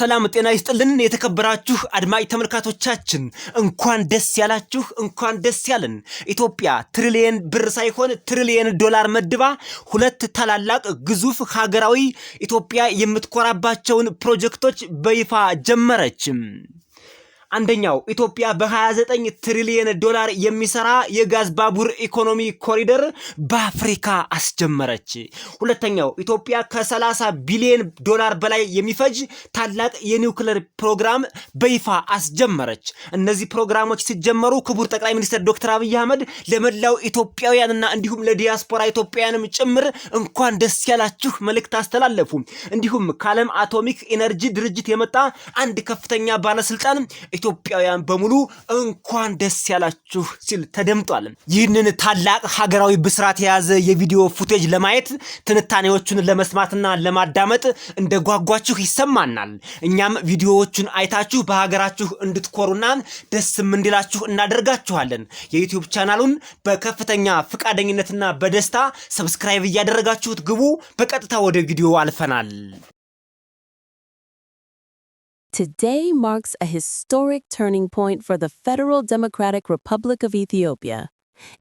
ሰላም ጤና ይስጥልን የተከበራችሁ አድማጭ ተመልካቾቻችን እንኳን ደስ ያላችሁ እንኳን ደስ ያለን። ኢትዮጵያ ትሪሊየን ብር ሳይሆን ትሪሊየን ዶላር መድባ ሁለት ታላላቅ ግዙፍ ሀገራዊ ኢትዮጵያ የምትኮራባቸውን ፕሮጀክቶች በይፋ ጀመረች። አንደኛው ኢትዮጵያ በ29 ትሪሊየን ዶላር የሚሰራ የጋዝ ባቡር ኢኮኖሚ ኮሪደር በአፍሪካ አስጀመረች። ሁለተኛው ኢትዮጵያ ከ30 ቢሊዮን ዶላር በላይ የሚፈጅ ታላቅ የኒውክሌር ፕሮግራም በይፋ አስጀመረች። እነዚህ ፕሮግራሞች ሲጀመሩ ክቡር ጠቅላይ ሚኒስትር ዶክተር አብይ አህመድ ለመላው ኢትዮጵያውያንና እንዲሁም ለዲያስፖራ ኢትዮጵያውያንም ጭምር እንኳን ደስ ያላችሁ መልእክት አስተላለፉ። እንዲሁም ከዓለም አቶሚክ ኢነርጂ ድርጅት የመጣ አንድ ከፍተኛ ባለስልጣን ኢትዮጵያውያን በሙሉ እንኳን ደስ ያላችሁ ሲል ተደምጧል። ይህንን ታላቅ ሀገራዊ ብስራት የያዘ የቪዲዮ ፉቴጅ ለማየት ትንታኔዎቹን ለመስማትና ለማዳመጥ እንደጓጓችሁ ይሰማናል። እኛም ቪዲዮዎቹን አይታችሁ በሀገራችሁ እንድትኮሩና ደስም እንዲላችሁ እናደርጋችኋለን። የዩቲዩብ ቻናሉን በከፍተኛ ፍቃደኝነትና በደስታ ሰብስክራይብ እያደረጋችሁት ግቡ። በቀጥታ ወደ ቪዲዮ አልፈናል። Today marks a historic turning point for the Federal Democratic Republic of Ethiopia.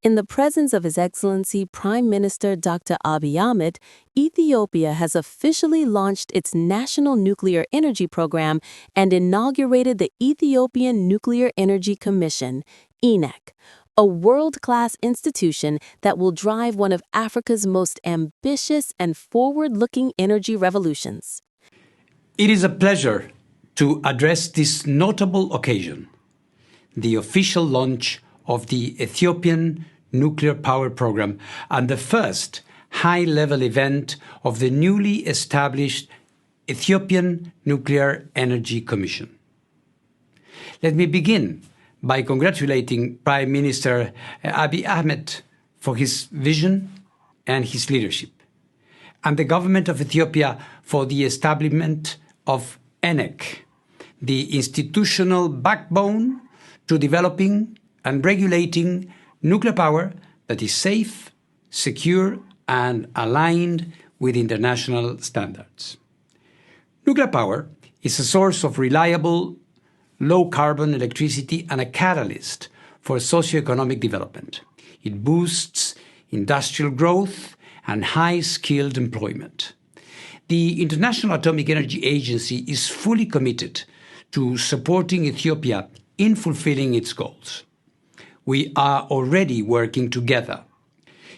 In the presence of His Excellency Prime Minister Dr. Abiy Ahmed, Ethiopia has officially launched its National Nuclear Energy Program and inaugurated the Ethiopian Nuclear Energy Commission, ENEC, a world-class institution that will drive one of Africa's most ambitious and forward-looking energy revolutions. It is a pleasure to address this notable occasion, the official launch of the Ethiopian Nuclear Power Program and the first high-level event of the newly established Ethiopian Nuclear Energy Commission. Let me begin by congratulating Prime Minister Abiy Ahmed for his vision and his leadership, and the government of Ethiopia for the establishment of ENEC, the institutional backbone to developing and regulating nuclear power that is safe, secure, and aligned with international standards. Nuclear power is a source of reliable, low-carbon electricity and a catalyst for socioeconomic development. It boosts industrial growth and high-skilled employment. The International Atomic Energy Agency is fully committed to supporting Ethiopia in fulfilling its goals. We are already working together.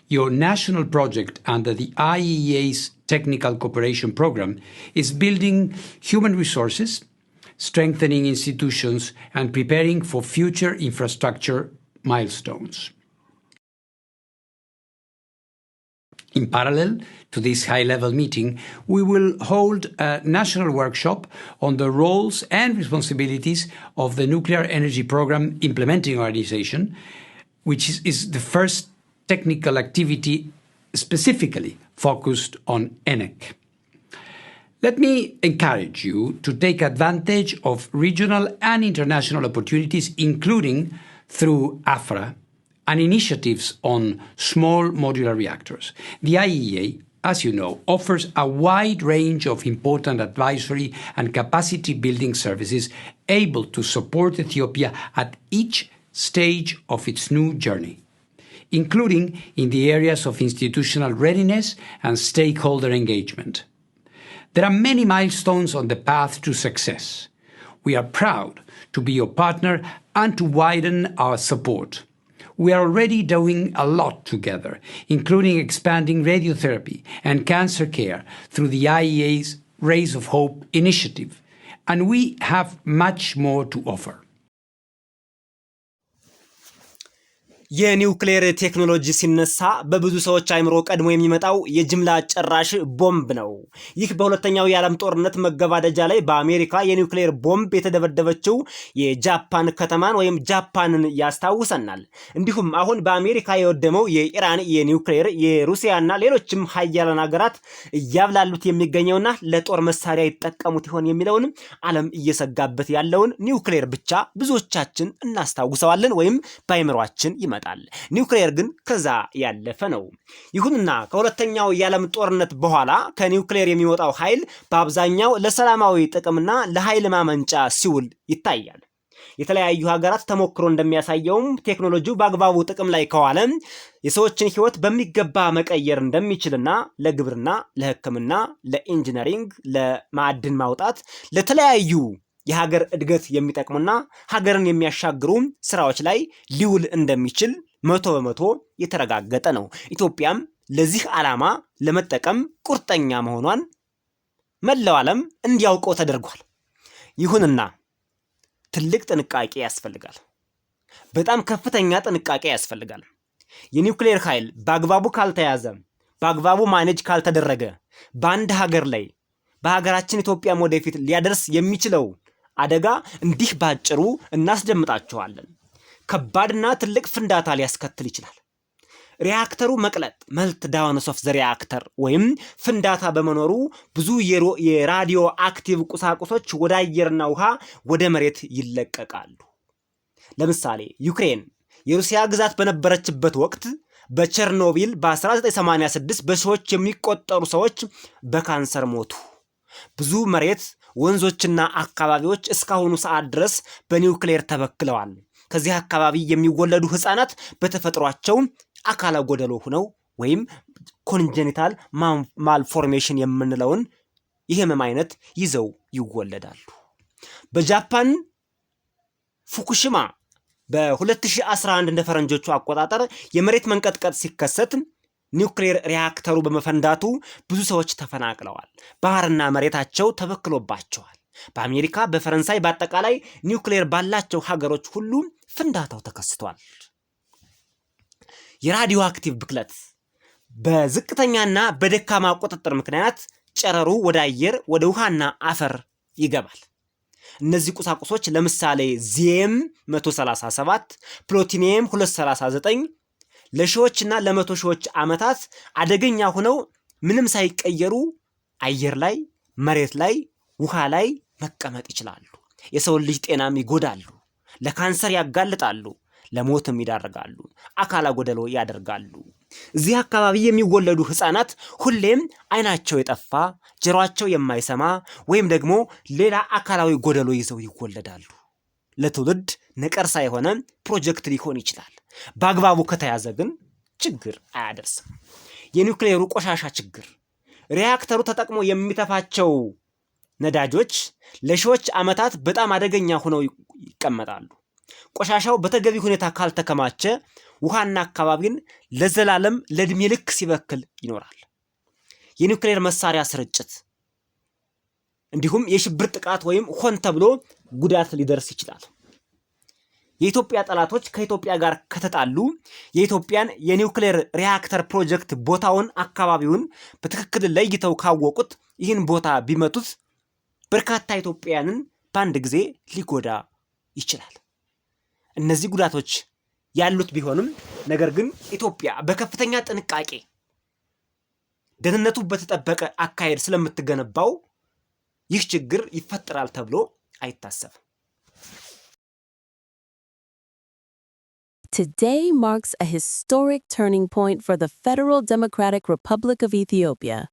Your national project under the IAEA's Technical Cooperation Program is building human resources, strengthening institutions, and preparing for future infrastructure milestones. In parallel to this high-level meeting, we will hold a national workshop on the roles and responsibilities of the Nuclear Energy Program Implementing Organization, which is the first technical activity specifically focused on ENEC. Let me encourage you to take advantage of regional and international opportunities, including through AFRA, and initiatives on small modular reactors. The IAEA, as you know, offers a wide range of important advisory and capacity-building services able to support Ethiopia at each stage of its new journey, including in the areas of institutional readiness and stakeholder engagement. There are many milestones on the path to success. We are proud to be your partner and to widen our support. We are already doing a lot together, including expanding radiotherapy and cancer care through the IAEA's Rays of Hope initiative, and we have much more to offer. የኒውክሌር ቴክኖሎጂ ሲነሳ በብዙ ሰዎች አይምሮ ቀድሞ የሚመጣው የጅምላ ጨራሽ ቦምብ ነው። ይህ በሁለተኛው የዓለም ጦርነት መገባደጃ ላይ በአሜሪካ የኒውክሌር ቦምብ የተደበደበችው የጃፓን ከተማን ወይም ጃፓንን ያስታውሰናል። እንዲሁም አሁን በአሜሪካ የወደመው የኢራን የኒውክሌር የሩሲያና ሌሎችም ሀያላን ሀገራት እያብላሉት የሚገኘውና ለጦር መሳሪያ ይጠቀሙት ይሆን የሚለውን ዓለም እየሰጋበት ያለውን ኒውክሌር ብቻ ብዙዎቻችን እናስታውሰዋለን ወይም በአይምሮአችን ይመጣል። ይመጣል። ኒውክሌር ግን ከዛ ያለፈ ነው። ይሁንና ከሁለተኛው የዓለም ጦርነት በኋላ ከኒውክሌር የሚወጣው ኃይል በአብዛኛው ለሰላማዊ ጥቅምና ለኃይል ማመንጫ ሲውል ይታያል። የተለያዩ ሀገራት ተሞክሮ እንደሚያሳየውም ቴክኖሎጂው በአግባቡ ጥቅም ላይ ከዋለ የሰዎችን ሕይወት በሚገባ መቀየር እንደሚችልና ለግብርና፣ ለሕክምና፣ ለኢንጂነሪንግ፣ ለማዕድን ማውጣት፣ ለተለያዩ የሀገር እድገት የሚጠቅሙና ሀገርን የሚያሻግሩ ስራዎች ላይ ሊውል እንደሚችል 100% የተረጋገጠ ነው። ኢትዮጵያም ለዚህ ዓላማ ለመጠቀም ቁርጠኛ መሆኗን መላው ዓለም እንዲያውቀው ተደርጓል። ይሁንና ትልቅ ጥንቃቄ ያስፈልጋል። በጣም ከፍተኛ ጥንቃቄ ያስፈልጋል። የኒውክሌር ኃይል በአግባቡ ካልተያዘ፣ በአግባቡ ማኔጅ ካልተደረገ በአንድ ሀገር ላይ በሀገራችን ኢትዮጵያም ወደፊት ሊያደርስ የሚችለው አደጋ እንዲህ ባጭሩ እናስደምጣችኋለን። ከባድና ትልቅ ፍንዳታ ሊያስከትል ይችላል። ሪያክተሩ መቅለጥ መልት ዳውንስ ኦፍ ዘ ሪያክተር ወይም ፍንዳታ በመኖሩ ብዙ የራዲዮ አክቲቭ ቁሳቁሶች ወደ አየርና ውሃ ወደ መሬት ይለቀቃሉ። ለምሳሌ ዩክሬን የሩሲያ ግዛት በነበረችበት ወቅት በቸርኖቢል በ1986 በሺዎች የሚቆጠሩ ሰዎች በካንሰር ሞቱ። ብዙ መሬት፣ ወንዞችና አካባቢዎች እስካሁኑ ሰዓት ድረስ በኒውክሌር ተበክለዋል። ከዚህ አካባቢ የሚወለዱ ህፃናት በተፈጥሯቸው አካለ ጎደሎ ሆነው ወይም ኮንጀኒታል ማልፎርሜሽን የምንለውን የህመም አይነት ይዘው ይወለዳሉ። በጃፓን ፉኩሺማ በ2011 እንደ ፈረንጆቹ አቆጣጠር የመሬት መንቀጥቀጥ ሲከሰት ኒውክሌር ሪያክተሩ በመፈንዳቱ ብዙ ሰዎች ተፈናቅለዋል። ባህርና መሬታቸው ተበክሎባቸዋል። በአሜሪካ፣ በፈረንሳይ፣ በአጠቃላይ ኒውክሌር ባላቸው ሀገሮች ሁሉ ፍንዳታው ተከስቷል። የራዲዮ አክቲቭ ብክለት በዝቅተኛና በደካማ ቁጥጥር ምክንያት ጨረሩ ወደ አየር፣ ወደ ውሃና አፈር ይገባል። እነዚህ ቁሳቁሶች ለምሳሌ ዚየም 137፣ ፕሎቲኒየም 239 ለሺዎችና ለመቶ ሺዎች ዓመታት አደገኛ ሆነው ምንም ሳይቀየሩ አየር ላይ፣ መሬት ላይ፣ ውሃ ላይ መቀመጥ ይችላሉ። የሰውን ልጅ ጤናም ይጎዳሉ፣ ለካንሰር ያጋልጣሉ፣ ለሞትም ይዳርጋሉ፣ አካለ ጎደሎ ያደርጋሉ። እዚህ አካባቢ የሚወለዱ ህፃናት ሁሌም አይናቸው የጠፋ፣ ጆሮአቸው የማይሰማ ወይም ደግሞ ሌላ አካላዊ ጎደሎ ይዘው ይወለዳሉ። ለትውልድ ነቀርሳ የሆነ ፕሮጀክት ሊሆን ይችላል። በአግባቡ ከተያዘ ግን ችግር አያደርስም። የኒውክሌሩ ቆሻሻ ችግር ሪያክተሩ ተጠቅሞ የሚተፋቸው ነዳጆች ለሺዎች ዓመታት በጣም አደገኛ ሆነው ይቀመጣሉ። ቆሻሻው በተገቢ ሁኔታ ካልተከማቸ ውሃና አካባቢን ለዘላለም ለዕድሜ ልክ ሲበክል ይኖራል። የኒውክሌር መሳሪያ ስርጭት እንዲሁም የሽብር ጥቃት ወይም ሆን ተብሎ ጉዳት ሊደርስ ይችላል። የኢትዮጵያ ጠላቶች ከኢትዮጵያ ጋር ከተጣሉ የኢትዮጵያን የኒውክሌር ሪያክተር ፕሮጀክት ቦታውን፣ አካባቢውን በትክክል ለይተው ካወቁት ይህን ቦታ ቢመቱት በርካታ ኢትዮጵያውያንን በአንድ ጊዜ ሊጎዳ ይችላል። እነዚህ ጉዳቶች ያሉት ቢሆንም ነገር ግን ኢትዮጵያ በከፍተኛ ጥንቃቄ ደህንነቱ በተጠበቀ አካሄድ ስለምትገነባው ይህ ችግር ይፈጠራል ተብሎ አይታሰብም። Today marks a historic turning point for the Federal Democratic Republic of Ethiopia.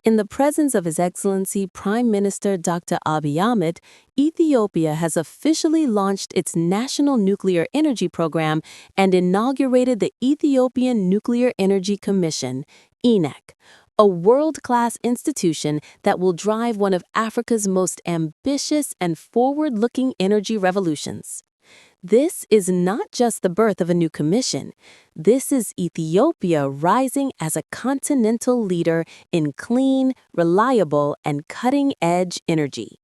In the presence of His Excellency Prime Minister Dr. Abiy Ahmed, Ethiopia has officially launched its national nuclear energy program and inaugurated the Ethiopian Nuclear Energy Commission, ENEC, a world-class institution that will drive one of Africa's most ambitious and forward-looking energy revolutions. This is not just the birth of a new commission. This is Ethiopia rising as a continental leader in clean, reliable, and cutting-edge energy.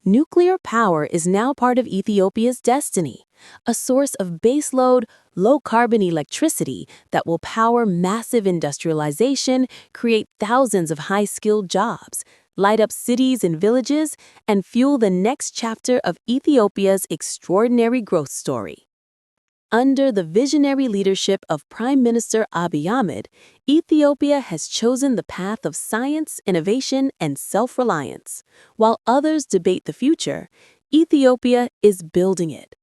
Nuclear power is now part of Ethiopia's destiny, a source of baseload, low-carbon electricity that will power massive industrialization, create thousands of high-skilled jobs, light up cities and villages, and fuel the next chapter of Ethiopia's extraordinary growth story. Under the visionary leadership of Prime Minister Abiy Ahmed, Ethiopia has chosen the path of science, innovation, and self-reliance. While others debate the future, Ethiopia is building it.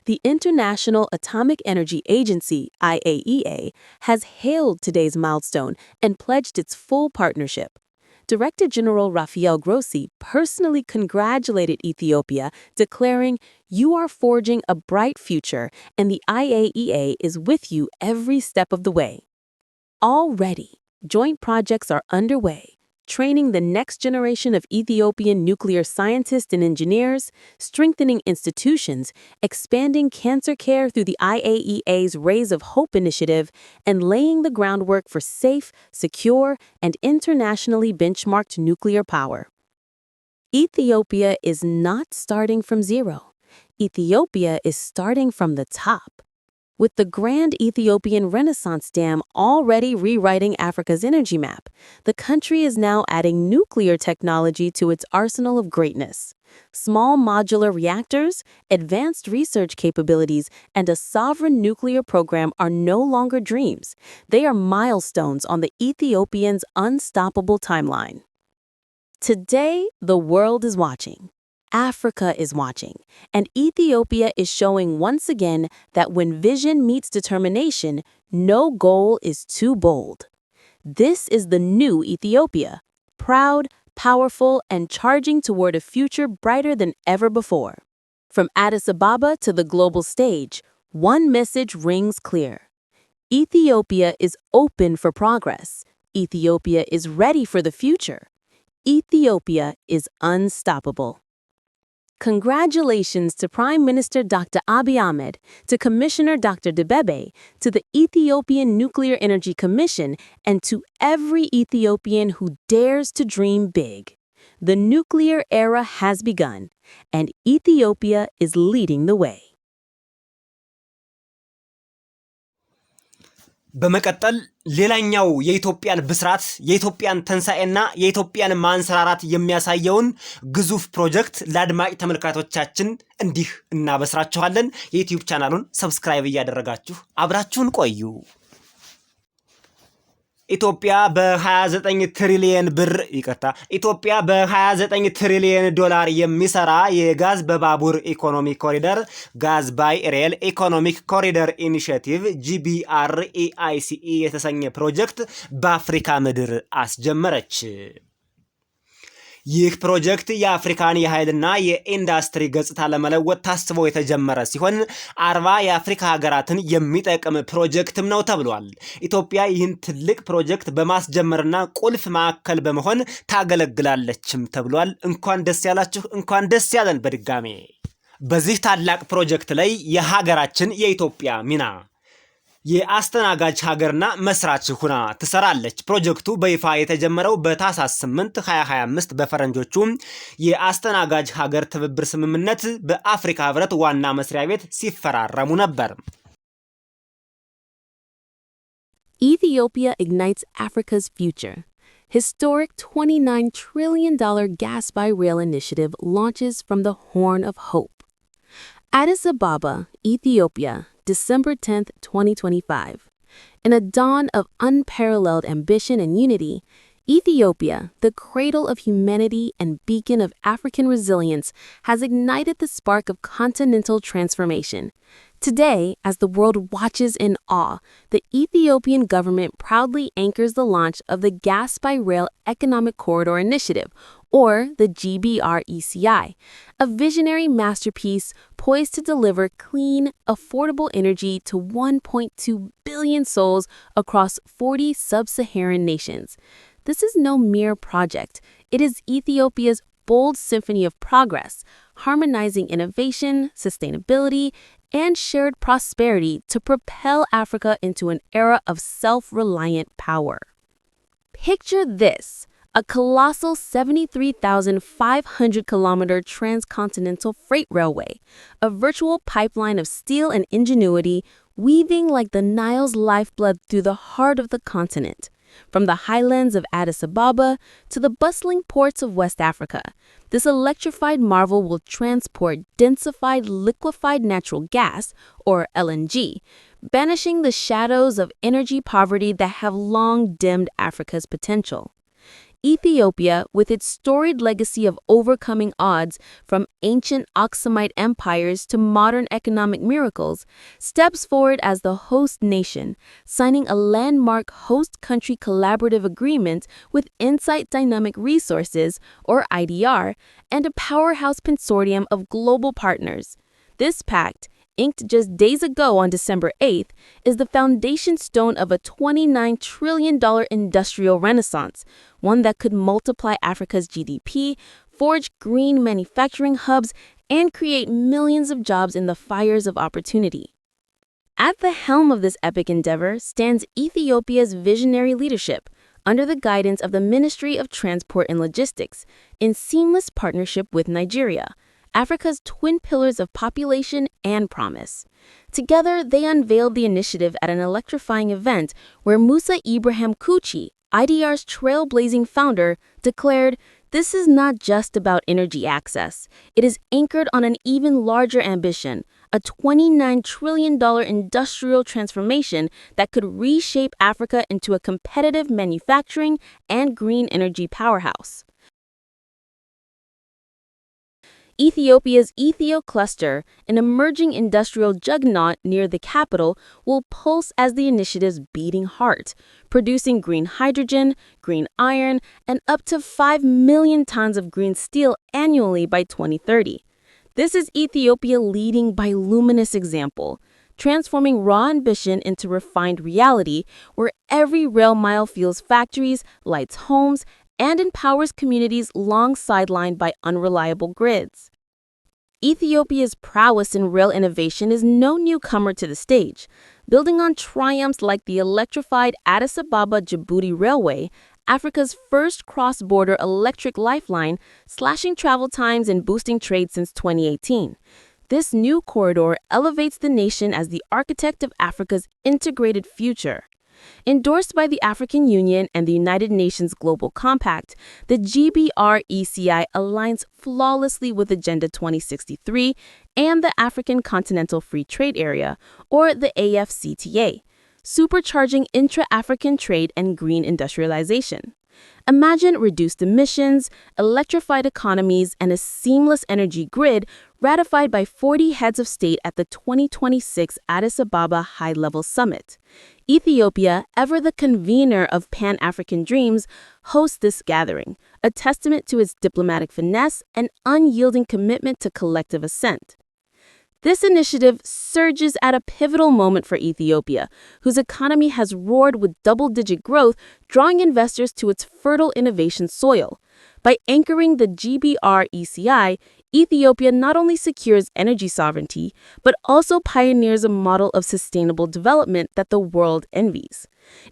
The International Atomic Energy Agency, IAEA, has hailed today's milestone and pledged its full partnership. Director General Rafael Grossi personally congratulated Ethiopia, declaring, "You are forging a bright future, and the IAEA is with you every step of the way." Already, joint projects are underway, training the next generation of Ethiopian nuclear scientists and engineers, strengthening institutions, expanding cancer care through the IAEA's Rays of Hope initiative, and laying the groundwork for safe, secure, and internationally benchmarked nuclear power. Ethiopia is not starting from zero. Ethiopia is starting from the top. With the Grand Ethiopian Renaissance Dam already rewriting Africa's energy map, the country is now adding nuclear technology to its arsenal of greatness. Small modular reactors, advanced research capabilities, and a sovereign nuclear program are no longer dreams. They are milestones on the Ethiopians' unstoppable timeline. Today, the world is watching. Africa is watching, and Ethiopia is showing once again that when vision meets determination, no goal is too bold. This is the new Ethiopia, proud, powerful, and charging toward a future brighter than ever before. From Addis Ababa to the global stage, one message rings clear. Ethiopia is open for progress. Ethiopia is ready for the future. Ethiopia is unstoppable. Congratulations to Prime Minister Dr. Abiy Ahmed, to Commissioner Dr. Debebe, to the Ethiopian Nuclear Energy Commission, and to every Ethiopian who dares to dream big. The nuclear era has begun, and Ethiopia is leading the way. በመቀጠል ሌላኛው የኢትዮጵያን ብስራት የኢትዮጵያን ተንሳኤና የኢትዮጵያን ማንሰራራት የሚያሳየውን ግዙፍ ፕሮጀክት ለአድማጭ ተመልካቾቻችን እንዲህ እናበስራችኋለን። የዩቲዩብ ቻናሉን ሰብስክራይብ እያደረጋችሁ አብራችሁን ቆዩ። ኢትዮጵያ በ29 ትሪሊየን ብር ኢትዮጵያ በ29 ትሪሊየን ዶላር የሚሰራ የጋዝ በባቡር ኢኮኖሚ ኮሪደር ጋዝ ባይ ሬል ኢኮኖሚክ ኮሪደር ኢኒሼቲቭ GBREICE የተሰኘ ፕሮጀክት በአፍሪካ ምድር አስጀመረች። ይህ ፕሮጀክት የአፍሪካን የኃይልና የኢንዱስትሪ ገጽታ ለመለወጥ ታስቦ የተጀመረ ሲሆን 40 የአፍሪካ ሀገራትን የሚጠቅም ፕሮጀክትም ነው ተብሏል። ኢትዮጵያ ይህን ትልቅ ፕሮጀክት በማስጀመርና ቁልፍ ማዕከል በመሆን ታገለግላለችም ተብሏል። እንኳን ደስ ያላችሁ፣ እንኳን ደስ ያለን። በድጋሜ በዚህ ታላቅ ፕሮጀክት ላይ የሀገራችን የኢትዮጵያ ሚና የአስተናጋጅ ሀገርና መስራች ሁና ትሰራለች። ፕሮጀክቱ በይፋ የተጀመረው በታህሳስ 8 2025 በፈረንጆቹ የአስተናጋጅ ሀገር ትብብር ስምምነት በአፍሪካ ህብረት ዋና መስሪያ ቤት ሲፈራረሙ ነበር። Ethiopia ignites Africa's future. Historic $29 trillion gas by rail initiative launches from the Horn of Hope. Addis Ababa, Ethiopia, December 10, 2025. In a dawn of unparalleled ambition and unity, Ethiopia, the cradle of humanity and beacon of African resilience, has ignited the spark of continental transformation. Today, as the world watches in awe, the Ethiopian government proudly anchors the launch of the Gas by Rail Economic Corridor Initiative, or the GBRECI, a visionary masterpiece poised to deliver clean, affordable energy to 1.2 billion souls across 40 sub-Saharan nations. This is no mere project. It is Ethiopia's bold symphony of progress, harmonizing innovation, sustainability, and shared prosperity to propel Africa into an era of self-reliant power. Picture this. A colossal 73,500-kilometer transcontinental freight railway, a virtual pipeline of steel and ingenuity weaving like the Nile's lifeblood through the heart of the continent. From the highlands of Addis Ababa to the bustling ports of West Africa, this electrified marvel will transport densified liquefied natural gas, or LNG, banishing the shadows of energy poverty that have long dimmed Africa's potential. Ethiopia, with its storied legacy of overcoming odds from ancient Aksumite empires to modern economic miracles, steps forward as the host nation, signing a landmark host country collaborative agreement with Insight Dynamic Resources, or IDR, and a powerhouse consortium of global partners. This pact, inked just days ago on December 8th, is the foundation stone of a $29 trillion industrial renaissance, one that could multiply Africa's GDP, forge green manufacturing hubs, and create millions of jobs in the fires of opportunity. At the helm of this epic endeavor stands Ethiopia's visionary leadership, under the guidance of the Ministry of Transport and Logistics, in seamless partnership with Nigeria, Africa's twin pillars of population and promise. Together, they unveiled the initiative at an electrifying event where Musa Ibrahim Kuchi, IDR's trailblazing founder, declared, "This is not just about energy access. It is anchored on an even larger ambition, a $29 trillion industrial transformation that could reshape Africa into a competitive manufacturing and green energy powerhouse." Ethiopia's Ethio cluster, an emerging industrial juggernaut near the capital, will pulse as the initiative's beating heart, producing green hydrogen, green iron, and up to 5 million tons of green steel annually by 2030. This is Ethiopia leading by luminous example, transforming raw ambition into refined reality where every rail mile fuels factories, lights homes, and empowers communities long sidelined by unreliable grids. Ethiopia's prowess in rail innovation is no newcomer to the stage. Building on triumphs like the electrified Addis Ababa-Djibouti Railway, Africa's first cross-border electric lifeline, slashing travel times and boosting trade since 2018. This new corridor elevates the nation as the architect of Africa's integrated future. Endorsed by the African Union and the United Nations Global Compact, the GBR-ECI aligns flawlessly with Agenda 2063 and the African Continental Free Trade Area, or the AfCFTA, supercharging intra-African trade and green industrialization. Imagine reduced emissions, electrified economies, and a seamless energy grid ratified by 40 heads of state at the 2026 Addis Ababa High-Level Summit. Ethiopia, ever the convener of Pan-African dreams, hosts this gathering, a testament to its diplomatic finesse and unyielding commitment to collective assent. This initiative surges at a pivotal moment for Ethiopia, whose economy has roared with double-digit growth, drawing investors to its fertile innovation soil. By anchoring the GBR-ECI, Ethiopia not only secures energy sovereignty, but also pioneers a model of sustainable development that the world envies.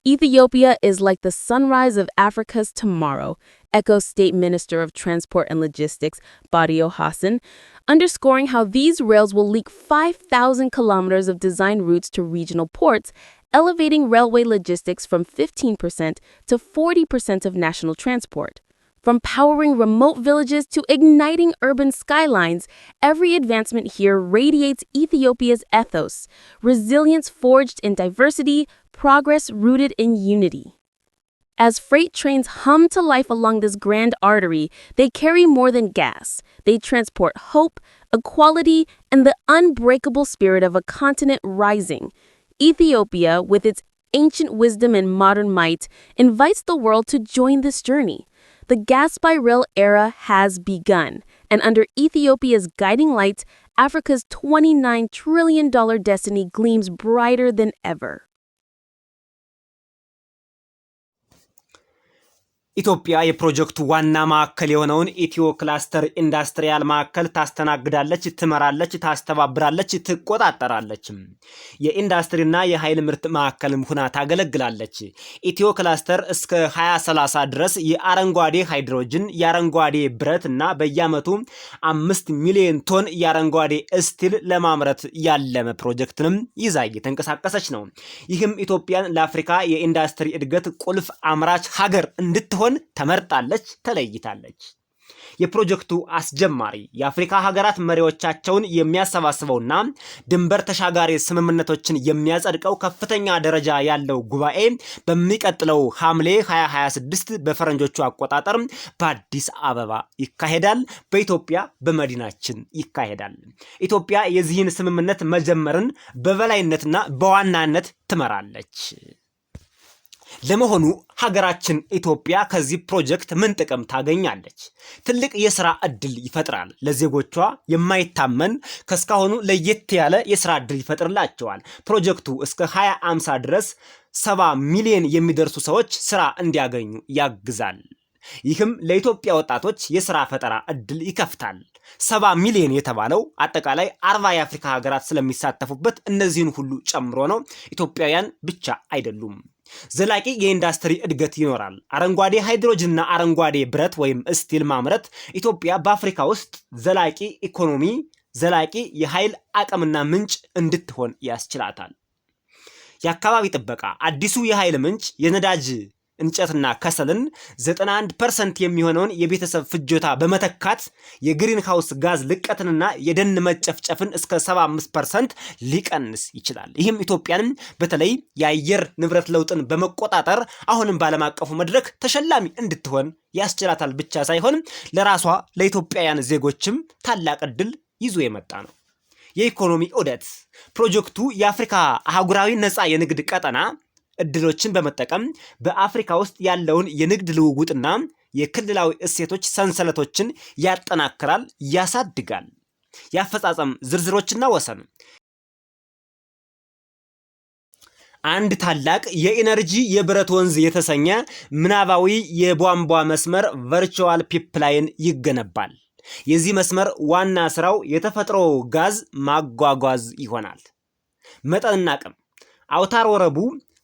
Ethiopia is like the sunrise of Africa's tomorrow, echoes State Minister of Transport and Logistics, Badio Hassan, underscoring how these rails will link 5,000 kilometers of design routes to regional ports, elevating railway logistics from 15% to 40% of national transport. From powering remote villages to igniting urban skylines, every advancement here radiates Ethiopia's ethos, resilience forged in diversity, progress rooted in unity. As freight trains hum to life along this grand artery, they carry more than gas. They transport hope, equality, and the unbreakable spirit of a continent rising. Ethiopia, with its ancient wisdom and modern might, invites the world to join this journey. The gas-by-rail era has begun, and under Ethiopia's guiding light, Africa's $29 trillion destiny gleams brighter than ever. ኢትዮጵያ የፕሮጀክቱ ዋና ማዕከል የሆነውን ኢትዮ ክላስተር ኢንዱስትሪያል ማዕከል ታስተናግዳለች፣ ትመራለች፣ ታስተባብራለች፣ ትቆጣጠራለች። የኢንዱስትሪና የኃይል ምርት ማዕከልም ሆና ታገለግላለች። ኢትዮ ክላስተር እስከ 2030 ድረስ የአረንጓዴ ሃይድሮጅን፣ የአረንጓዴ ብረትና በየዓመቱ 5 ሚሊዮን ቶን የአረንጓዴ ስቲል ለማምረት ያለመ ፕሮጀክትንም ይዛ እየተንቀሳቀሰች ነው። ይህም ኢትዮጵያን ለአፍሪካ የኢንዱስትሪ እድገት ቁልፍ አምራች ሀገር እንድትሆን ተመርጣለች፣ ተለይታለች። የፕሮጀክቱ አስጀማሪ የአፍሪካ ሀገራት መሪዎቻቸውን የሚያሰባስበውና ድንበር ተሻጋሪ ስምምነቶችን የሚያጸድቀው ከፍተኛ ደረጃ ያለው ጉባኤ በሚቀጥለው ሐምሌ 2026 በፈረንጆቹ አቆጣጠር በአዲስ አበባ ይካሄዳል። በኢትዮጵያ በመዲናችን ይካሄዳል። ኢትዮጵያ የዚህን ስምምነት መጀመርን በበላይነትና በዋናነት ትመራለች። ለመሆኑ ሀገራችን ኢትዮጵያ ከዚህ ፕሮጀክት ምን ጥቅም ታገኛለች? ትልቅ የሥራ ዕድል ይፈጥራል። ለዜጎቿ የማይታመን ከስካሁኑ ለየት ያለ የሥራ ዕድል ይፈጥርላቸዋል። ፕሮጀክቱ እስከ 2050 ድረስ 70 ሚሊዮን የሚደርሱ ሰዎች ሥራ እንዲያገኙ ያግዛል። ይህም ለኢትዮጵያ ወጣቶች የሥራ ፈጠራ ዕድል ይከፍታል። 70 ሚሊዮን የተባለው አጠቃላይ 40 የአፍሪካ ሀገራት ስለሚሳተፉበት እነዚህን ሁሉ ጨምሮ ነው። ኢትዮጵያውያን ብቻ አይደሉም። ዘላቂ የኢንዱስትሪ እድገት ይኖራል። አረንጓዴ ሃይድሮጅንና አረንጓዴ ብረት ወይም ስቲል ማምረት ኢትዮጵያ በአፍሪካ ውስጥ ዘላቂ ኢኮኖሚ፣ ዘላቂ የኃይል አቅምና ምንጭ እንድትሆን ያስችላታል። የአካባቢ ጥበቃ አዲሱ የኃይል ምንጭ የነዳጅ እንጨትና ከሰልን 91% የሚሆነውን የቤተሰብ ፍጆታ በመተካት የግሪን ሃውስ ጋዝ ልቀትንና የደን መጨፍጨፍን እስከ 75% ሊቀንስ ይችላል። ይህም ኢትዮጵያንም በተለይ የአየር ንብረት ለውጥን በመቆጣጠር አሁንም በዓለም አቀፉ መድረክ ተሸላሚ እንድትሆን ያስችላታል ብቻ ሳይሆን ለራሷ ለኢትዮጵያውያን ዜጎችም ታላቅ ዕድል ይዞ የመጣ ነው። የኢኮኖሚ ዑደት ፕሮጀክቱ የአፍሪካ አህጉራዊ ነፃ የንግድ ቀጠና እድሎችን በመጠቀም በአፍሪካ ውስጥ ያለውን የንግድ ልውውጥና የክልላዊ እሴቶች ሰንሰለቶችን ያጠናክራል፣ ያሳድጋል። የአፈጻጸም ዝርዝሮችና ወሰን አንድ ታላቅ የኢነርጂ የብረት ወንዝ የተሰኘ ምናባዊ የቧንቧ መስመር ቨርቹዋል ፒፕላይን ይገነባል። የዚህ መስመር ዋና ስራው የተፈጥሮ ጋዝ ማጓጓዝ ይሆናል። መጠንና አቅም አውታር ወረቡ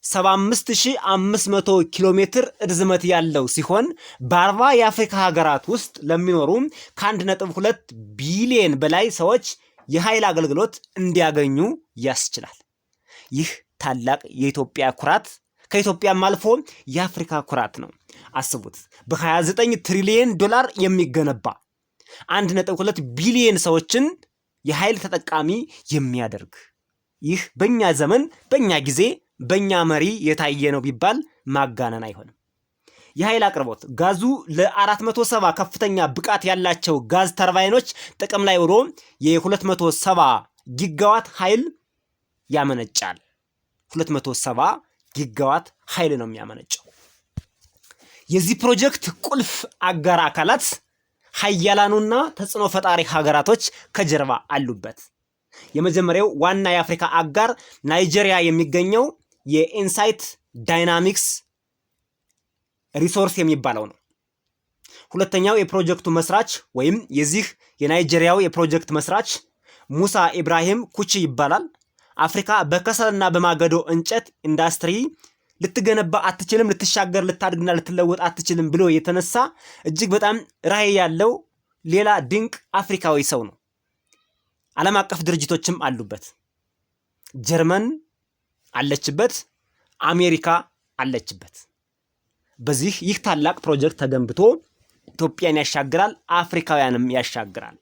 75500 ኪሎ ሜትር ርዝመት ያለው ሲሆን በ40 የአፍሪካ ሀገራት ውስጥ ለሚኖሩ ከ1.2 ቢሊዮን በላይ ሰዎች የኃይል አገልግሎት እንዲያገኙ ያስችላል። ይህ ታላቅ የኢትዮጵያ ኩራት ከኢትዮጵያም አልፎ የአፍሪካ ኩራት ነው። አስቡት፣ በ29 ትሪሊዮን ዶላር የሚገነባ 1.2 ቢሊዮን ሰዎችን የኃይል ተጠቃሚ የሚያደርግ ይህ በእኛ ዘመን በእኛ ጊዜ በእኛ መሪ የታየ ነው ቢባል ማጋነን አይሆንም። የኃይል አቅርቦት ጋዙ ለ470 ከፍተኛ ብቃት ያላቸው ጋዝ ተርባይኖች ጥቅም ላይ ውሎ የ270 ጊጋዋት ኃይል ያመነጫል። 270 ጊጋዋት ኃይል ነው የሚያመነጨው። የዚህ ፕሮጀክት ቁልፍ አጋር አካላት ሀያላኑና ተጽዕኖ ፈጣሪ ሀገራቶች ከጀርባ አሉበት። የመጀመሪያው ዋና የአፍሪካ አጋር ናይጄሪያ የሚገኘው የኢንሳይት ዳይናሚክስ ሪሶርስ የሚባለው ነው። ሁለተኛው የፕሮጀክቱ መስራች ወይም የዚህ የናይጄሪያው የፕሮጀክት መስራች ሙሳ ኢብራሂም ኩቺ ይባላል። አፍሪካ በከሰልና በማገዶ እንጨት ኢንዱስትሪ ልትገነባ አትችልም፣ ልትሻገር፣ ልታድግና ልትለወጥ አትችልም ብሎ የተነሳ እጅግ በጣም ራዕይ ያለው ሌላ ድንቅ አፍሪካዊ ሰው ነው። ዓለም አቀፍ ድርጅቶችም አሉበት። ጀርመን አለችበት፣ አሜሪካ አለችበት። በዚህ ይህ ታላቅ ፕሮጀክት ተገንብቶ ኢትዮጵያን ያሻግራል፣ አፍሪካውያንም ያሻግራል።